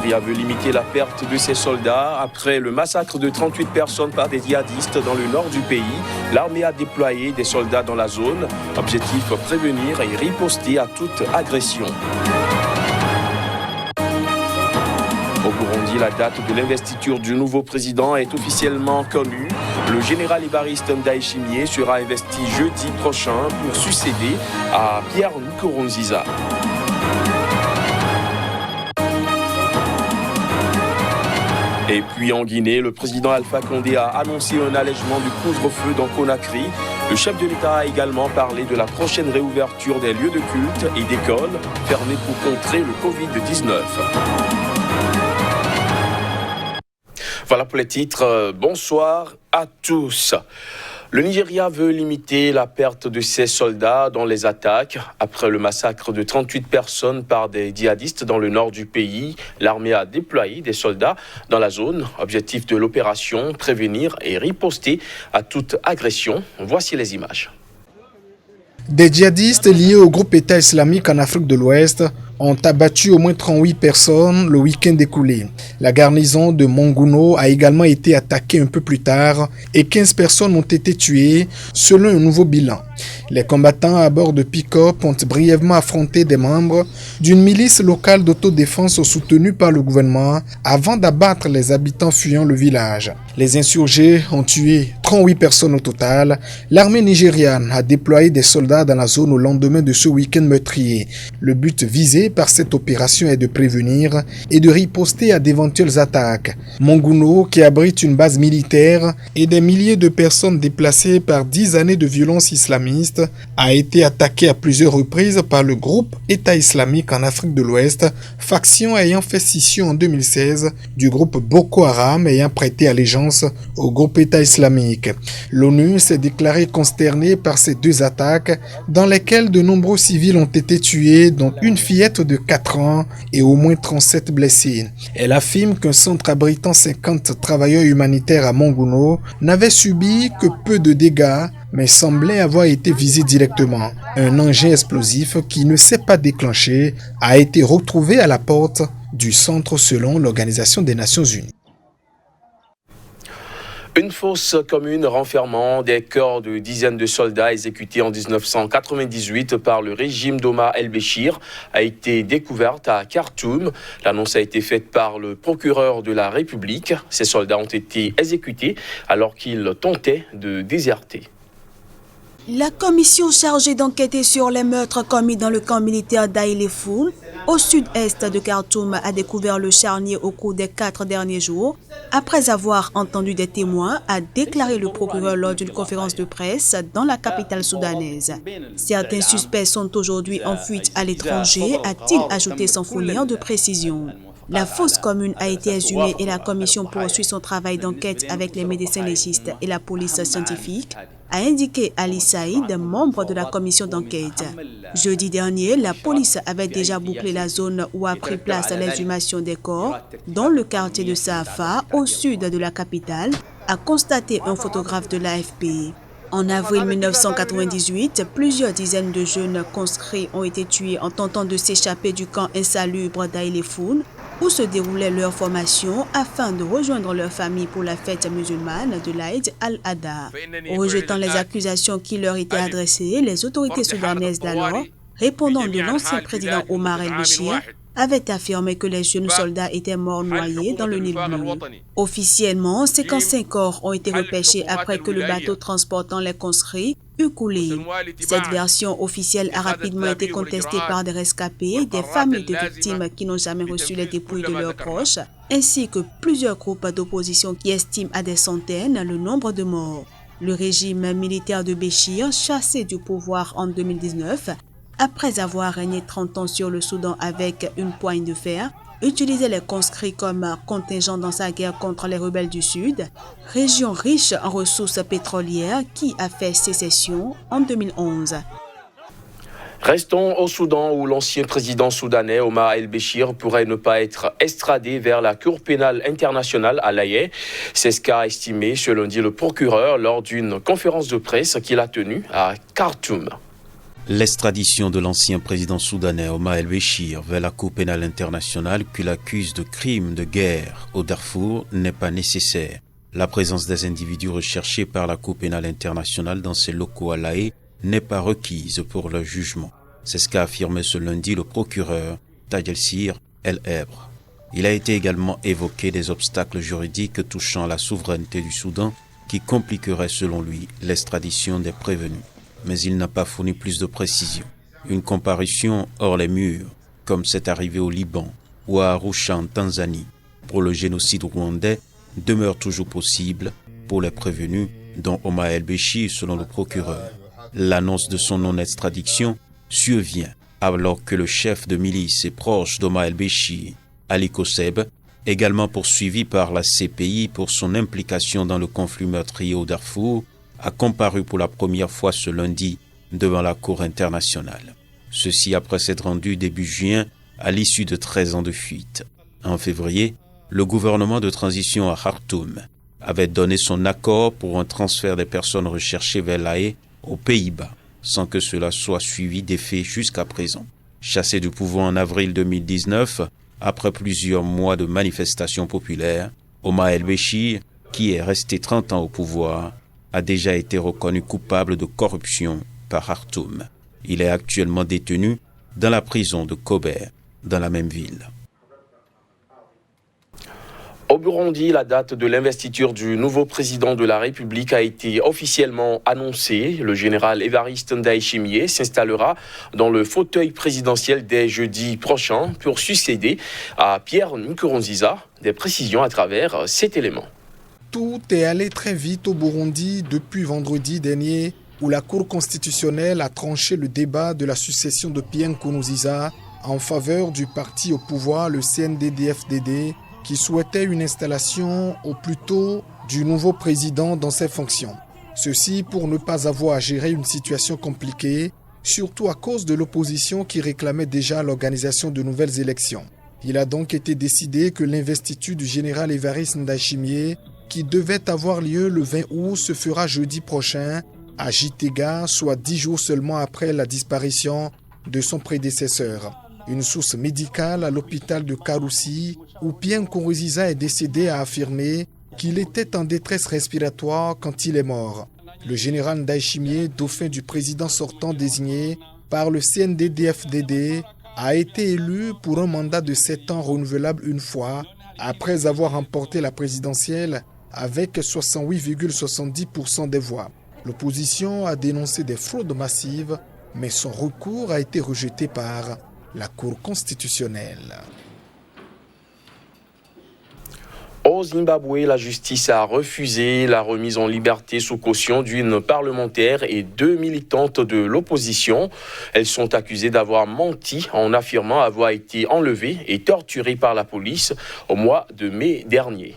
Nigeria veut limiter la perte de ses soldats. Après le massacre de 38 personnes par des djihadistes dans le nord du pays, l'armée a déployé des soldats dans la zone. Objectif, prévenir et riposter à toute agression. Au Burundi, la date de l'investiture du nouveau président est officiellement connue. Le général évariste Ndayishimiye sera investi jeudi prochain pour succéder à Pierre Nkurunziza. Et puis en Guinée, le président Alpha Condé a annoncé un allègement du couvre-feu dans Conakry. Le chef de l'État a également parlé de la prochaine réouverture des lieux de culte et d'écoles fermés pour contrer le Covid-19. Voilà pour les titres. Bonsoir à tous. Le Nigeria veut limiter la perte de ses soldats dans les attaques. Après le massacre de 38 personnes par des djihadistes dans le nord du pays, l'armée a déployé des soldats dans la zone. Objectif de l'opération, prévenir et riposter à toute agression. Voici les images. Des djihadistes liés au groupe État islamique en Afrique de l'Ouest ont abattu au moins 38 personnes le week-end écoulé. La garnison de Monguno a également été attaquée un peu plus tard et 15 personnes ont été tuées selon un nouveau bilan. Les combattants à bord de pick-up ont brièvement affronté des membres d'une milice locale d'autodéfense soutenue par le gouvernement avant d'abattre les habitants fuyant le village. Les insurgés ont tué 38 personnes au total. L'armée nigériane a déployé des soldats dans la zone au lendemain de ce week-end meurtrier. Le but visé par cette opération est de prévenir et de riposter à d'éventuelles attaques. Monguno, qui abrite une base militaire et des milliers de personnes déplacées par 10 années de violence islamiste, a été attaqué à plusieurs reprises par le groupe État islamique en Afrique de l'Ouest, faction ayant fait scission en 2016 du groupe Boko Haram ayant prêté allégeance au groupe État islamique. L'ONU s'est déclarée consternée par ces deux attaques dans lesquelles de nombreux civils ont été tués, dont une fillette de 4 ans et au moins 37 blessés. Elle affirme qu'un centre abritant 50 travailleurs humanitaires à Monguno n'avait subi que peu de dégâts, mais semblait avoir été visé directement. Un engin explosif qui ne s'est pas déclenché a été retrouvé à la porte du centre selon l'Organisation des Nations Unies. Une fosse commune renfermant des corps de dizaines de soldats exécutés en 1998 par le régime d'Omar el-Béchir a été découverte à Khartoum. L'annonce a été faite par le procureur de la République. Ces soldats ont été exécutés alors qu'ils tentaient de déserter. La commission chargée d'enquêter sur les meurtres commis dans le camp militaire d'Aïlefoun, au sud-est de Khartoum, a découvert le charnier au cours des 4 derniers jours. Après avoir entendu des témoins, a déclaré le procureur lors d'une conférence de presse dans la capitale soudanaise. Certains suspects sont aujourd'hui en fuite à l'étranger, a-t-il ajouté sans fournir de précision. La fosse commune a été exhumée et la commission poursuit son travail d'enquête avec les médecins légistes et la police scientifique, a indiqué Ali Saïd, membre de la commission d'enquête. Jeudi dernier, la police avait déjà bouclé la zone où a pris place l'exhumation des corps, dans le quartier de Saafa, au sud de la capitale, a constaté un photographe de l'AFP. En avril 1998, plusieurs dizaines de jeunes conscrits ont été tués en tentant de s'échapper du camp insalubre d'Aïlefoun, où se déroulait leur formation afin de rejoindre leur famille pour la fête musulmane de l'Aïd al-Adha. Rejetant les accusations qui leur étaient adressées, les autorités soudanaises d'alors, répondant de l'ancien président Omar el-Béchir, avaient affirmé que les jeunes soldats étaient morts noyés dans le Nil bleu. Officiellement, 55 corps ont été repêchés après que le bateau transportant les conscrits eut coulé. Cette version officielle a rapidement été contestée par des rescapés, des familles de victimes qui n'ont jamais reçu les dépouilles de leurs proches, ainsi que plusieurs groupes d'opposition qui estiment à des centaines le nombre de morts. Le régime militaire de Béchir, chassé du pouvoir en 2019, après avoir régné 30 ans sur le Soudan avec une poigne de fer, utilisait les conscrits comme contingent dans sa guerre contre les rebelles du Sud, région riche en ressources pétrolières qui a fait sécession en 2011. Restons au Soudan où l'ancien président soudanais Omar el-Béchir pourrait ne pas être extradé vers la Cour pénale internationale à La Haye. C'est ce qu'a estimé ce lundi le procureur lors d'une conférence de presse qu'il a tenue à Khartoum. L'extradition de l'ancien président soudanais Omar el-Béchir vers la Cour pénale internationale qui l'accuse de crimes de guerre au Darfour n'est pas nécessaire. La présence des individus recherchés par la Cour pénale internationale dans ses locaux à La Haye n'est pas requise pour leur jugement. C'est ce qu'a affirmé ce lundi le procureur Tadjelsir El-Ebre. Il a été également évoqué des obstacles juridiques touchant la souveraineté du Soudan qui compliqueraient selon lui l'extradition des prévenus. Mais il n'a pas fourni plus de précisions. Une comparution hors les murs, comme c'est arrivé au Liban ou à Arusha en Tanzanie, pour le génocide rwandais, demeure toujours possible pour les prévenus, dont Omar el-Béchir selon le procureur. L'annonce de son non-extradition survient alors que le chef de milice et proche d'Omar el-Béchir, Ali Koseb, également poursuivi par la CPI pour son implication dans le conflit meurtrier au Darfour, a comparu pour la première fois ce lundi devant la Cour internationale. Ceci après s'être rendu début juin à l'issue de 13 ans de fuite. En février, le gouvernement de transition à Khartoum avait donné son accord pour un transfert des personnes recherchées vers La Haye aux Pays-Bas, sans que cela soit suivi d'effet jusqu'à présent. Chassé du pouvoir en avril 2019, après plusieurs mois de manifestations populaires, Omar el-Béchir, qui est resté 30 ans au pouvoir, a déjà été reconnu coupable de corruption par Khartoum. Il est actuellement détenu dans la prison de Kober, dans la même ville. Au Burundi, la date de l'investiture du nouveau président de la République a été officiellement annoncée. Le général Évariste Ndayishimiye s'installera dans le fauteuil présidentiel dès jeudi prochain pour succéder à Pierre Nkurunziza. Des précisions à travers cet élément. Tout est allé très vite au Burundi depuis vendredi dernier où la Cour constitutionnelle a tranché le débat de la succession de Pierre Nkurunziza en faveur du parti au pouvoir, le CNDD-FDD, qui souhaitait une installation au plus tôt du nouveau président dans ses fonctions. Ceci pour ne pas avoir à gérer une situation compliquée, surtout à cause de l'opposition qui réclamait déjà l'organisation de nouvelles élections. Il a donc été décidé que l'investiture du général Évariste Ndayishimiye, qui devait avoir lieu le 20 août, se fera jeudi prochain à Gitega, soit 10 jours seulement après la disparition de son prédécesseur. Une source médicale à l'hôpital de Karoussi, où Pierre Nkurunziza est décédé, a affirmé qu'il était en détresse respiratoire quand il est mort. Le général Ndayishimiye, dauphin du président sortant désigné par le CNDD-FDD, a été élu pour un mandat de 7 ans renouvelable une fois, après avoir remporté la présidentielle avec 68,70% des voix. L'opposition a dénoncé des fraudes massives, mais son recours a été rejeté par la Cour constitutionnelle. Au Zimbabwe, la justice a refusé la remise en liberté sous caution d'une parlementaire et 2 militantes de l'opposition. Elles sont accusées d'avoir menti en affirmant avoir été enlevées et torturées par la police au mois de mai dernier.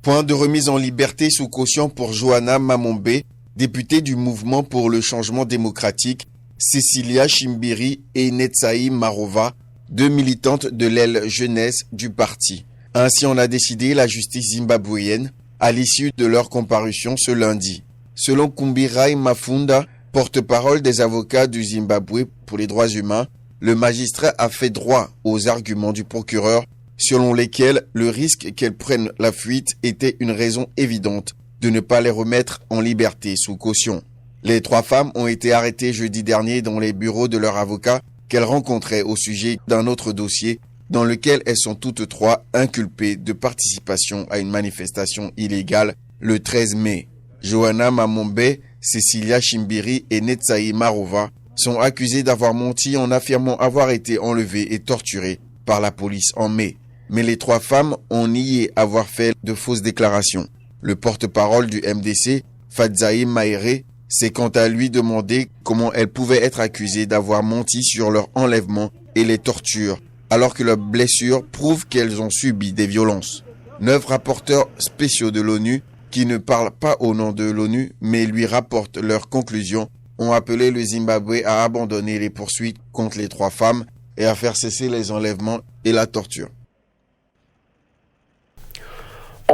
Point de remise en liberté sous caution pour Johanna Mamombe, députée du Mouvement pour le changement démocratique, Cecilia Chimbiri et Netsaï Marova, 2 militantes de l'aile jeunesse du parti. Ainsi en a décidé la justice zimbabwéenne à l'issue de leur comparution ce lundi. Selon Kumbirai Mafunda, porte-parole des avocats du Zimbabwe pour les droits humains, le magistrat a fait droit aux arguments du procureur selon lesquels le risque qu'elles prennent la fuite était une raison évidente de ne pas les remettre en liberté sous caution. Les 3 femmes ont été arrêtées jeudi dernier dans les bureaux de leur avocat qu'elles rencontraient au sujet d'un autre dossier dans lequel elles sont toutes 3 inculpées de participation à une manifestation illégale le 13 mai. Johanna Mamombe, Cecilia Chimbiri et Netsaï Marova sont accusées d'avoir menti en affirmant avoir été enlevées et torturées par la police en mai. Mais les 3 femmes ont nié avoir fait de fausses déclarations. Le porte-parole du MDC, Fadzaï Maïré, s'est quant à lui demandé comment elles pouvaient être accusées d'avoir menti sur leur enlèvement et les tortures, alors que leurs blessures prouvent qu'elles ont subi des violences. 9 rapporteurs spéciaux de l'ONU, qui ne parlent pas au nom de l'ONU, mais lui rapportent leurs conclusions, ont appelé le Zimbabwe à abandonner les poursuites contre les 3 femmes et à faire cesser les enlèvements et la torture.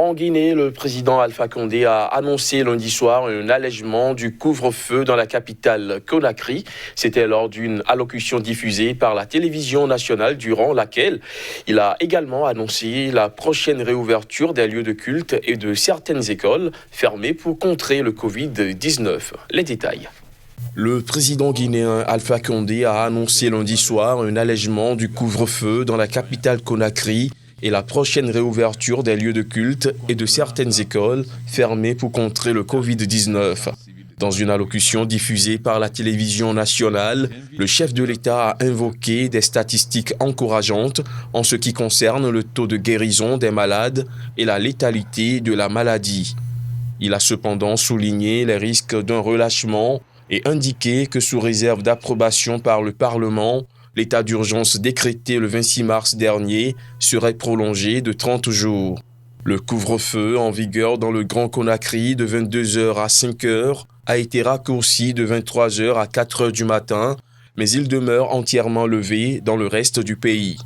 En Guinée, le président Alpha Condé a annoncé lundi soir un allègement du couvre-feu dans la capitale Conakry. C'était lors d'une allocution diffusée par la télévision nationale durant laquelle il a également annoncé la prochaine réouverture des lieux de culte et de certaines écoles fermées pour contrer le Covid-19. Les détails. Le président guinéen Alpha Condé a annoncé lundi soir un allègement du couvre-feu dans la capitale Conakry et la prochaine réouverture des lieux de culte et de certaines écoles fermées pour contrer le Covid-19. Dans une allocution diffusée par la télévision nationale, le chef de l'État a invoqué des statistiques encourageantes en ce qui concerne le taux de guérison des malades et la létalité de la maladie. Il a cependant souligné les risques d'un relâchement et indiqué que sous réserve d'approbation par le Parlement, l'état d'urgence décrété le 26 mars dernier serait prolongé de 30 jours. Le couvre-feu en vigueur dans le Grand Conakry de 22h à 5h a été raccourci de 23h à 4h du matin, mais il demeure entièrement levé dans le reste du pays.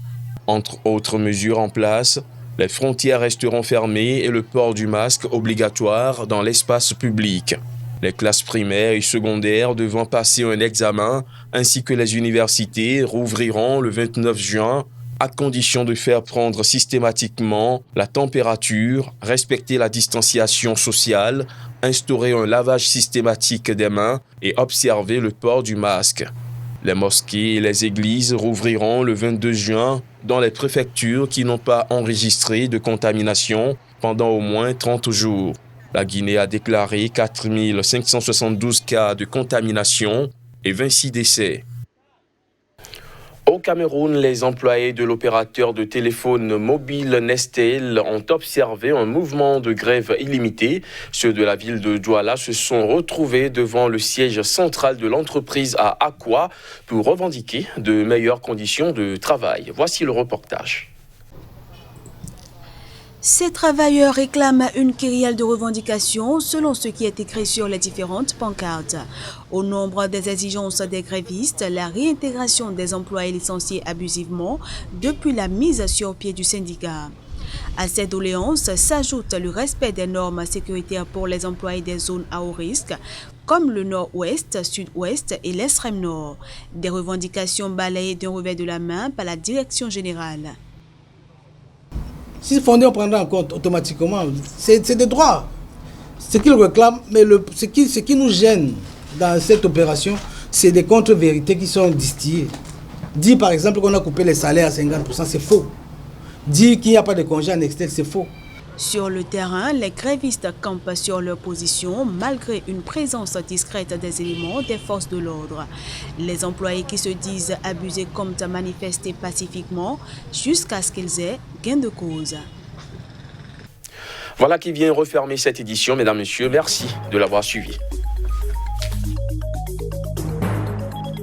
Entre autres mesures en place, les frontières resteront fermées et le port du masque obligatoire dans l'espace public. Les classes primaires et secondaires devant passer un examen, ainsi que les universités, rouvriront le 29 juin, à condition de faire prendre systématiquement la température, respecter la distanciation sociale, instaurer un lavage systématique des mains et observer le port du masque. Les mosquées et les églises rouvriront le 22 juin dans les préfectures qui n'ont pas enregistré de contamination pendant au moins 30 jours. La Guinée a déclaré 4 572 cas de contamination et 26 décès. Au Cameroun, les employés de l'opérateur de téléphone mobile Nestel ont observé un mouvement de grève illimité. Ceux de la ville de Douala se sont retrouvés devant le siège central de l'entreprise à Akwa pour revendiquer de meilleures conditions de travail. Voici le reportage. Ces travailleurs réclament une kyrielle de revendications selon ce qui est écrit sur les différentes pancartes. Au nombre des exigences des grévistes, la réintégration des employés licenciés abusivement depuis la mise sur pied du syndicat. À ces doléances s'ajoute le respect des normes sécuritaires pour les employés des zones à haut risque, comme le nord-ouest, sud-ouest et l'extrême nord. Des revendications balayées d'un revers de la main par la direction générale. Si fondé, on prendra en compte automatiquement. C'est des droits. Ce qu'ils réclament, mais ce qui nous gêne dans cette opération, c'est des contre-vérités qui sont distillées. Dire par exemple qu'on a coupé les salaires à 50%, c'est faux. Dire qu'il n'y a pas de congé en externe, c'est faux. Sur le terrain, les grévistes campent sur leur position malgré une présence discrète des éléments des forces de l'ordre. Les employés qui se disent abusés comptent à manifester pacifiquement jusqu'à ce qu'ils aient gain de cause. Voilà qui vient refermer cette édition, mesdames, messieurs. Merci de l'avoir suivi.